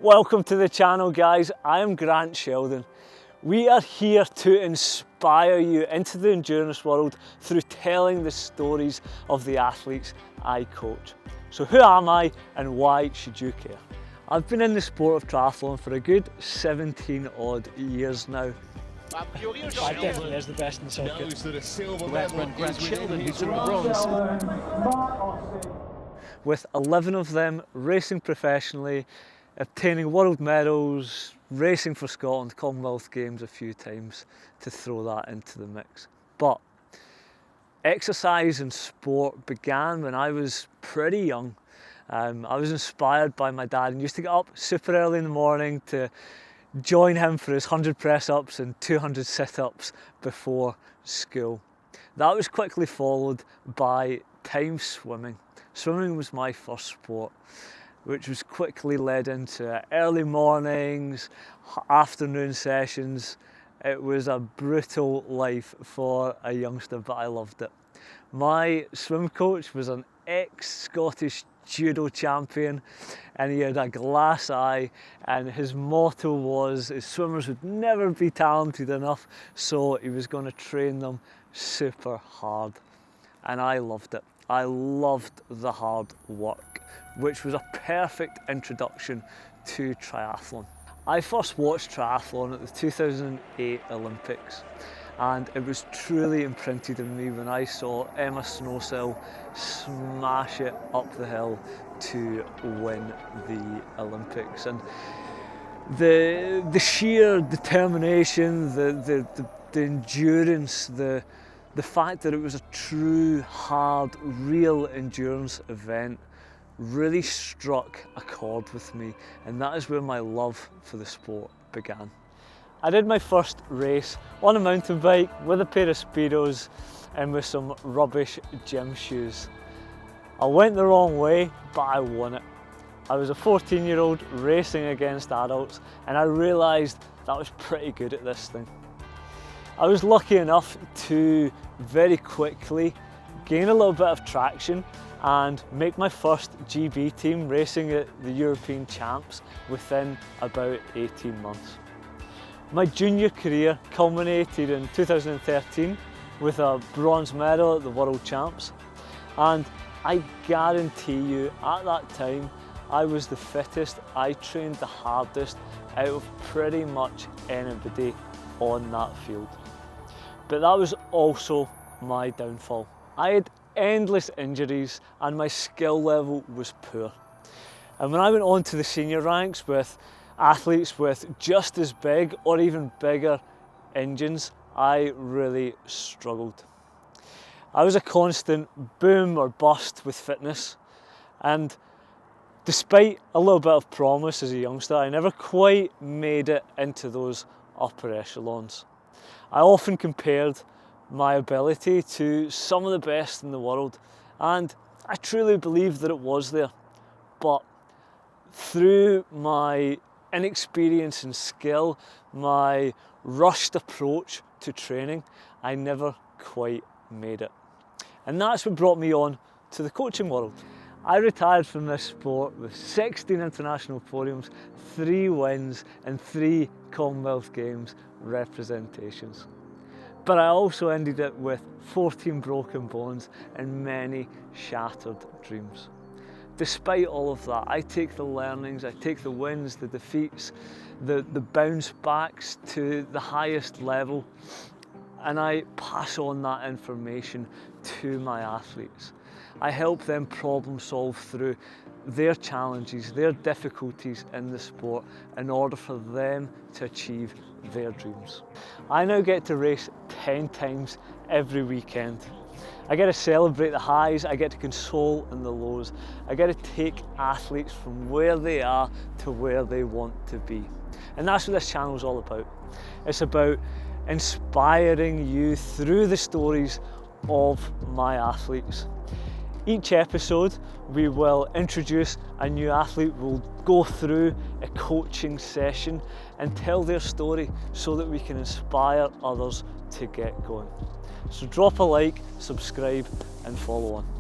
Welcome to the channel, guys. I am Grant Sheldon. We are here to inspire you into the endurance world through telling the stories of the athletes I coach. So who am I and why should you care? I've been in the sport of triathlon for a good 17 odd years now. I definitely is the best in the circuit. Grant Sheldon, who's in the bronze. With 11 of them racing professionally, obtaining world medals, racing for Scotland, Commonwealth Games a few times to throw that into the mix. But exercise and sport began when I was pretty young. I was inspired by my dad and used to get up super early in the morning to join him for his 100 press-ups and 200 sit-ups before school. That was quickly followed by time swimming. Swimming was my first sport, which was quickly led into early mornings, afternoon sessions. It was a brutal life for a youngster, but I loved it. My swim coach was an ex-Scottish judo champion, and he had a glass eye, and his motto was his swimmers would never be talented enough, so he was going to train them super hard. And I loved it. I loved the hard work, which was a perfect introduction to triathlon. I first watched triathlon at the 2008 Olympics, and it was truly imprinted in me when I saw Emma Snowsill smash it up the hill to win the Olympics. And the sheer determination, the endurance, the fact that it was a true, hard, real endurance event really struck a chord with me, and that is where my love for the sport began. I did my first race on a mountain bike with a pair of Speedos and with some rubbish gym shoes. I went the wrong way, but I won it. I was a 14-year-old racing against adults, and I realised that I was pretty good at this thing. I was lucky enough to very quickly gain a little bit of traction and make my first GB team racing at the European Champs within about 18 months. My junior career culminated in 2013 with a bronze medal at the World Champs, and I guarantee you at that time I was the fittest. I trained the hardest out of pretty much anybody on that field. But that was also my downfall. I had endless injuries and my skill level was poor. And when I went on to the senior ranks with athletes with just as big or even bigger engines, I really struggled. I was a constant boom or bust with fitness, and despite a little bit of promise as a youngster, I never quite made it into those upper echelons. I often compared my ability to some of the best in the world, and I truly believe that it was there. But through my inexperience and skill, my rushed approach to training, I never quite made it. And that's what brought me on to the coaching world. I retired from this sport with 16 international podiums, 3 wins and 3 Commonwealth Games representations. But I also ended it with 14 broken bones and many shattered dreams. Despite all of that, I take the learnings, I take the wins, the defeats, the bounce backs to the highest level, and I pass on that information to my athletes. I help them problem solve through their challenges, their difficulties in the sport in order for them to achieve their dreams. I now get to race 10 times every weekend. I get to celebrate the highs, I get to console in the lows. I get to take athletes from where they are to where they want to be. And that's what this channel is all about. It's about inspiring you through the stories of my athletes. Each episode we will introduce a new athlete, we'll go through a coaching session and tell their story so that we can inspire others to get going. So drop a like, subscribe and follow on.